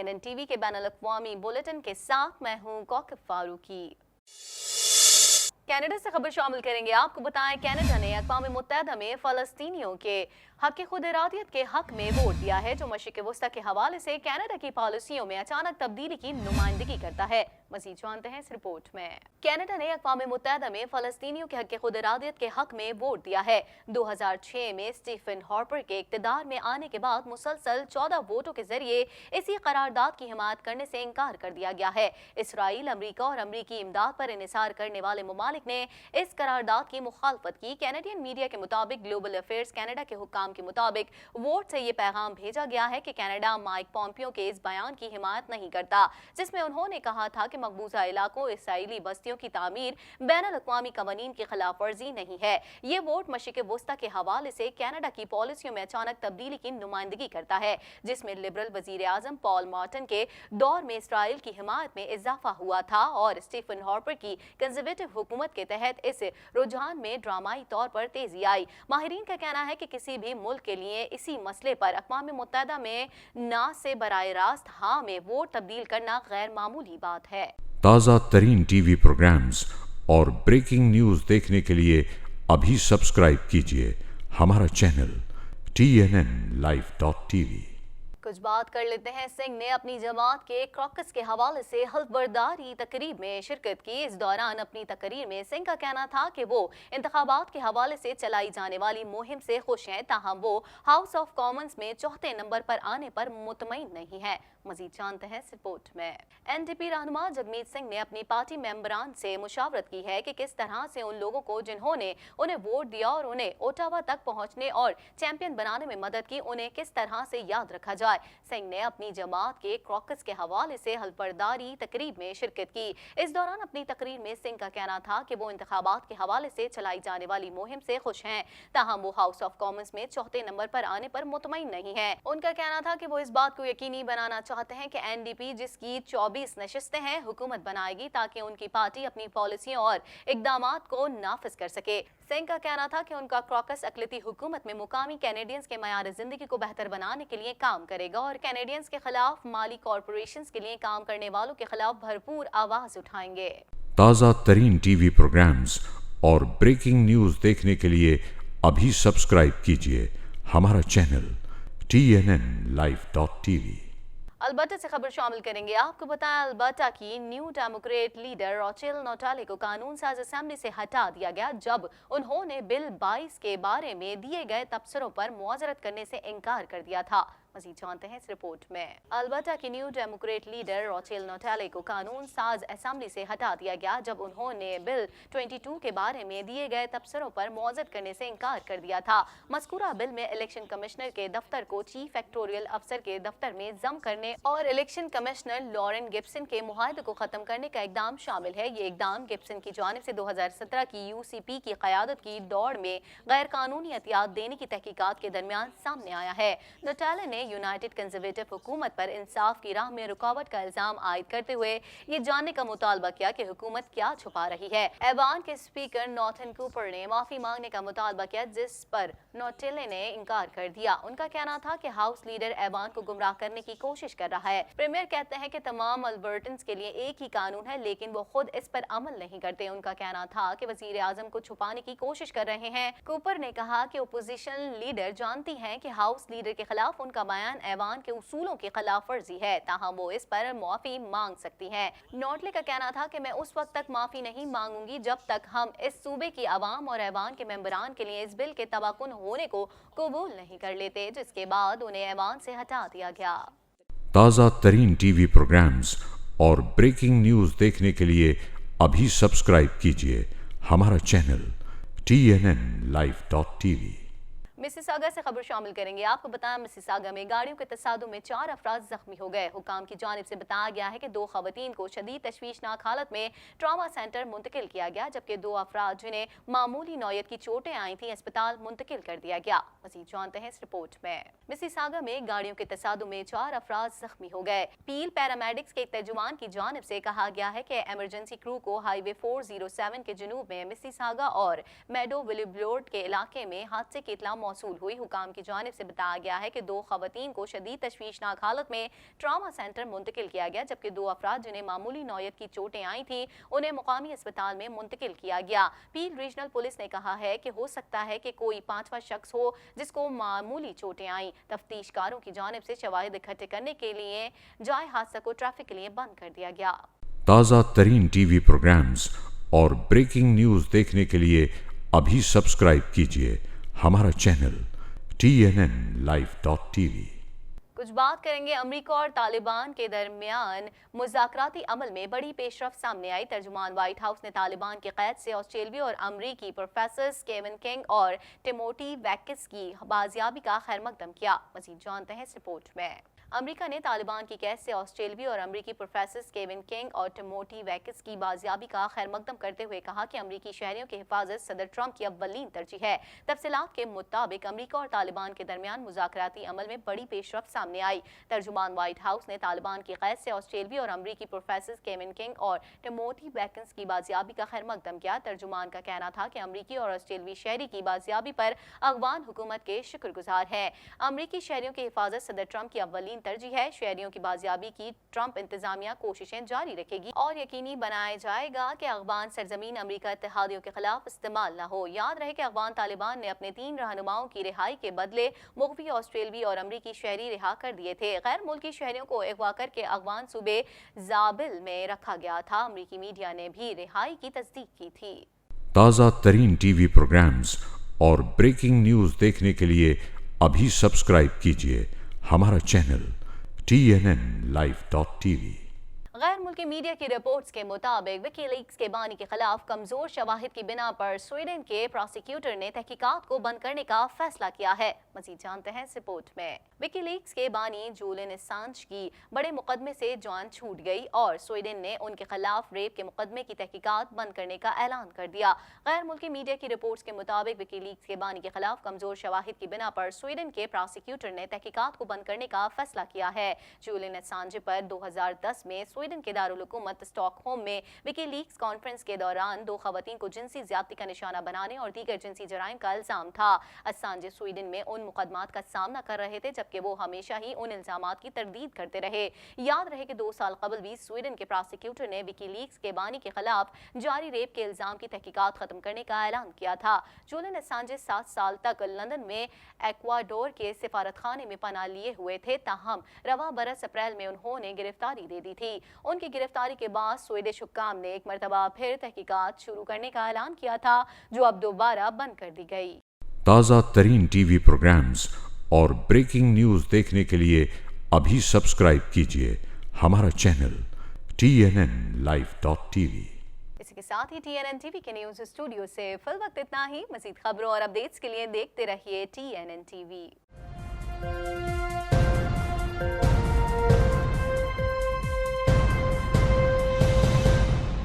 CNN TV के बैनुल-अक़वामी bulletin के साथ मैं हूं कौकब फारूकी। कनाडा से खबर शामिल करेंगे। आपको बताएं, कनाडा ने अक़वाम मुत्तहिदा में फ़लस्तीनियों के हक़ खुद इरादियत के हक़ में वोट दिया है, जो मशरिक़ वस्ता के हवाले से कनाडा की पॉलिसियों में अचानक तब्दीली की नुमाइंदगी करता है। मज़ीद जानते हैं इस रिपोर्ट में। कनाडा ने अक़वाम मुत्तहिदा में फ़लस्तीनियों के हक़ खुद इरादियत के हक़ में वोट दिया है। 2006 में स्टीफन हार्पर के इक़्तिदार में आने के बाद मुसलसल 14 वोटों के जरिए इसी करारदाद की हिमायत करने से इनकार कर दिया गया है। इसराइल, अमरीका और अमरीकी इमदाद पर इन्हिसार करने वाले ममालिक ने इस करारदाद की मुखालफत की। कैनेडियन मीडिया के मुताबिक ग्लोबल अफेयर्स कनाडा के हुक्काम के मुताबिक वोट से ये पैगाम भेजा गया है कि कनाडा माइक पॉम्पियो के इस बयान की हिमायत नहीं करता, जिसमें उन्होंने कहा था कि मकबूजा इलाकों इसराइली बस्तियों की तामीर बैनुल-अक़वामी क़वानीन की खिलाफ वर्जी नहीं है। ये वोट मशरिक़ वस्ता के हवाले से कनाडा की पॉलिसियों में अचानक तब्दीली की नुमाइंदगी करता है, जिसमें लिबरल वज़ीर आज़म पॉल मार्टन के दौर में इसराइल की हिमायत में इजाफा हुआ था और स्टीफन हार्पर की कंजर्वेटिव हुकूमत के तहत इस रुझान में ड्रामाई तौर पर तेजी आई। माहिरीन का कहना है कि किसी भी मुल्क के लिए इसी मसले पर अक़वाम मुत्तहिदा में ना से बराए रास्त हाँ में वोट तब्दील करना गैर मामूली बात है। ताज़ा तरीन टीवी प्रोग्राम्स और ब्रेकिंग न्यूज़ देखने के लिए अभी सब्सक्राइब कीजिए हमारा चैनल TNNlive.tv। कुछ बात कर लेते हैं। सिंह ने अपनी जमात के क्रॉकस के हवाले से हल्फबरदारी तकरीब में शिरकत की। इस दौरान अपनी तकरीर में सिंह का कहना था कि वो इंतखाबात के हवाले से चलाई जाने वाली मुहिम से खुश हैं, ताहम वो हाउस ऑफ कॉमन्स में चौथे नंबर पर आने पर मुतमईन नहीं है। मजीद जानते हैं इस रिपोर्ट में। NDP रहनुमा जगमीत सिंह ने अपनी पार्टी मेंबरान से मुशावरत की है कि किस तरह से उन लोगों को जिन्होंने उन्हें वोट दिया और उन्हें ओटावा तक पहुंचने और चैंपियन बनाने में मदद की, उन्हें किस तरह से याद रखा जाए। सिंह ने अपनी जमात के क्रॉकस के हवाले से हल्फबरदारी तकरीब में शिरकत की। इस दौरान अपनी तकरीर में सिंह का कहना था कि वो इंतखाबात के हवाले से चलाई जाने वाली मुहिम से खुश हैं, ताहम वो हाउस ऑफ कॉमन्स में चौथे नंबर पर आने पर मुतमईन नहीं है। उनका कहना था कि वो इस बात को यकीनी बनाना चाहते हैं कि NDP, जिसकी 24 नशिस्तें हैं, हुकूमत बनाएगी ताकि उनकी पार्टी अपनी पॉलिसियों और इकदामात को नाफिज कर सके। सिंह का कहना था कि उनका क्रॉकस अक़लियती हुकूमत में मुकामी कैनेडियंस के मयार जिंदगी को बेहतर बनाने के लिए काम करेगा और कैनेडियंस के खिलाफ माली कॉरपोरेशंस के लिए काम करने वालों के खिलाफ भरपूर आवाज उठाएंगे। ताज़ा तरीन टीवी प्रोग्राम्स और ब्रेकिंग न्यूज़ देखने के लिए अभी सब्सक्राइब कीजिए हमारा चैनल TNNlive.tv। अल्बर्टा से खबर शामिल करेंगे। आपको बताएं, अल्बर्टा की न्यू डेमोक्रेट लीडर रॉचेल नोटाले को कानून साज असेंबली से हटा दिया गया जब उन्होंने बिल 22 के बारे में दिए गए तबसरों पर मुआजरत करने से इनकार कर दिया था। मज़ीद जानते हैं इस रिपोर्ट में। अल्बर्टा की न्यू डेमोक्रेट लीडर रॉचेल नोटाले को कानून साज असेंबली से हटा दिया गया जब उन्होंने बिल 22 के बारे में दिए गए तबसरों पर मुआवजत करने से इनकार कर दिया था। मज़कूरा बिल में इलेक्शन कमिश्नर के दफ्तर को चीफ इलेक्टोरल अफसर के दफ्तर में जम करने और इलेक्शन कमिश्नर लॉरेन गिब्सन के मुआहदे को खत्म करने का इकदाम शामिल है। ये इकदाम गिब्सन की जानिब से 2017 की UCP की क़यादत की दौड़ में गैर कानूनी एहतियात देने की तहकीकात के दरमियान सामने आया है। नोटाले ने यूनाइटेड कंजर्वेटिव हुकूमत पर इंसाफ की राह में रुकावट का इल्जाम आयद करते हुए ये जानने का मुतालबा किया कि हुकूमत क्या छुपा रही है। ऐवान के स्पीकर नॉर्थन कूपर ने माफी मांगने का मुतालबा किया, जिस पर नोटाले ने इनकार कर दिया। उनका कहना था कि हाउस लीडर ऐवान को गुमराह करने की कोशिश कर रहा है। प्रीमियर कहते हैं कि तमाम अल्बर्टन्स के लिए एक ही कानून है, लेकिन वो खुद इस पर अमल नहीं करते। उनका कहना था कि वजीर आजम को छुपाने की कोशिश कर रहे हैं। कूपर ने कहा कि ओपोजिशन लीडर जानती हैं कि हाउस लीडर के खिलाफ उनका बयान ऐवान के उसूलों की खिलाफ वर्जी है, ताहम वो इस पर माफी मांग सकती हैं। नोटले का कहना था कि मैं उस वक्त तक माफी नहीं मांगूंगी जब तक हम इस सूबे की आवाम और ऐवान के मेंबरान के लिए इस बिल के तबाकुन होने को कबूल नहीं कर लेते, जिसके बाद उन्हें ऐवान से हटा दिया गया। ताज़ा तरीन टीवी प्रोग्राम्स और ब्रेकिंग न्यूज़ देखने के लिए अभी सब्सक्राइब कीजिए हमारा चैनल TNNlive.tv। मिसिसागा से खबर शामिल करेंगे। आपको बताया, मिसिसागा में गाड़ियों के तसादुम में 4 अफराद जख्मी हो गए। हुकाम की जानिब से बताया गया है कि 2 खवातीन को शदीद तशवीशनाक हालत में ट्रामा सेंटर मुंतकिल किया गया, जबकि 2 अफराद जिन्हें मामूली नौयत की चोटें आई थी अस्पताल मुंतकिल कर दिया गया। मज़ीद जानते हैं इस रिपोर्ट में। मिसिसागा में गाड़ियों के तसादुम में 4 अफराद जख्मी हो गए। पील पैरामेडिक्स के एक तर्जुमान की जानिब से कहा गया है कि एमरजेंसी क्रू को हाईवे 407 के जनूब में मिसिसागा और मेडो विलिब्लोड के इलाके में हादसे की इत्तला मौसूल हुई। हुकाम की जानिब से बताया गया है कि 2 खवातीन को शदीद तशवीशनाक हालत में ट्रामा सेंटर मुंतकिल किया गया, जबकि 2 अफराद जिन्हें मामूली नौयत की चोटें आई थी उन्हें मुकामी अस्पताल में मुंतकिल किया गया। पील रीजनल पुलिस ने कहा है कि हो सकता है कि कोई 5वां शख्स हो जिसको मामूली चोटें आई। तफ्तीशकारों की जानिब से शवाहिद इकट्ठे करने के लिए जाए हादसा को ट्रैफिक के लिए बंद कर दिया गया। ताज़ा तरीन टीवी प्रोग्राम्स और ब्रेकिंग न्यूज़ देखने के लिए अभी सब्सक्राइब कीजिए हमारा चैनल TNNlive.tv। कुछ बात करेंगे अमेरिका और तालिबान के दरमियान मुज़ाकराती अमल में बड़ी पेशरफ सामने आई। तर्जुमान व्हाइट हाउस ने तालिबान की कैद से ऑस्ट्रेलियावी और अमरीकी प्रोफेसर केविन किंग और टिमोथी वैकिस की बाजियाबी का खैर मकदम किया। मज़ीद जानते हैं इस रिपोर्ट में। अमेरिका ने तालिबान की कैद से ऑस्ट्रेलियावी और अमरीकी प्रोफेसर केविन किंग और टिमोथी वैकिस की बाजियाबी का खैर मकदम करते हुए कहा कि अमरीकी शहरियों की हिफाजत सदर ट्रंप की अव्वलीन तरजीह है। तफसीलात के मुताबिक अमरीका और तालिबान के दरमियान मुज़ाकराती अमल में बड़ी पेशरफ सामने आई। तर्जुमान व्हाइट हाउस ने तालिबान की कैद से ऑस्ट्रेलियावी और अमरीकी प्रोफेसर केविन किंग और टिमोथी वैकिस की बाजियाबी का खैर मकदम किया। तर्जुमान का कहना था कि अमरीकी और ऑस्ट्रेलियावी शहरी की बाजियाबी पर अफगान हुकूमत के शुक्रगुजार है। अमरीकी शहरियों की हिफाजत सदर ट्रंप की अव्वलीन तरजीह है। शहरियों की बाजियाबी की ट्रंप इंतजामिया कोशिशें जारी रखेगी और यकीनी बनाया जाएगा कि अफगान सरजमीन अमरीका इत्तेहादियों के खिलाफ इस्तेमाल न हो। याद रहे कि अफगान तालिबान ने अपने 3 रहनुमाओं की रिहाई के बदले मुख्फी ऑस्ट्रेलियावी और अमरीकी शहरी रिहा कर दिए थे। गैर मुल्की शहरियों को अगवा करके अफगान सूबे जाबिल में रखा गया था। अमरीकी मीडिया ने भी रिहाई की तस्दीक की थी। ताज़ा तरीन टीवी प्रोग्राम्स और ब्रेकिंग न्यूज़ देखने के लिए अभी सब्सक्राइब कीजिए हमारा चैनल TNNlive.tv। गैर मुल्की मीडिया की रिपोर्ट्स के मुताबिक विकीलीक्स के बानी के खिलाफ कमजोर शवाहिद की बिना पर स्वीडन के प्रोसिक्यूटर ने तहकीकात को बंद करने का फैसला किया है। मजीद जानते हैं इस रिपोर्ट में। विकीलीक्स के बानी जूलियन असांज की बड़े मुकदमे से जान छूट गई और स्वीडन ने उनके खिलाफ रेप के मुकदमे की तहकीकात बंद करने का ऐलान कर दिया। गैर मुल्की मीडिया की रिपोर्ट्स के मुताबिक विकीलीक्स के बानी के खिलाफ कमजोर शवाहिद की बिना पर स्वीडन के प्रोसिक्यूटर ने तहकीकात को बंद करने का फैसला किया है। जूलियन असांज पर 2010 में स्वीडन के दारुल हुकूमत स्टॉकहोम में विकीलीक्स कॉन्फ्रेंस के दौरान 2 खवातीन को जिनसी ज्यादती का निशाना बनाने और दीगर जिनसी जराइम का इल्जाम था। असांज स्वीडन में उन मुकदमात का सामना कर रहे थे जबकि वो हमेशा ही उन इल्जामात की तरदीद करते रहे। याद रहे कि 2 साल कबल भी स्वीडन के प्रोसिक्यूटर ने विकीलीक्स के बानी के खिलाफ जारी रेप के इल्जाम की तहकीकात खत्म करने का ऐलान किया था। जूलियन असांज 7 साल तक लंदन में एक्वाडोर के सिफारतखाने में पनाह लिए हुए थे, ताहम रवा बरस अप्रैल में उन्होंने गिरफ्तारी दे दी थी। उनकी गिरफ्तारी के बाद स्वीडिश हुक्काम ने एक मरतबा फिर तहकीकात शुरू करने का ऐलान किया था, जो अब दोबारा बंद कर दी गई। ताज़ा तरीन टीवी प्रोग्राम्स और ब्रेकिंग न्यूज़ देखने के लिए अभी सब्सक्राइब कीजिए हमारा चैनल TNNlive.tv। इसी के साथ ही TNN TV के न्यूज़ स्टूडियो से फिल वक्त इतना ही। मज़ीद खबरों और अपडेट्स के लिए देखते रहिए TNN TV।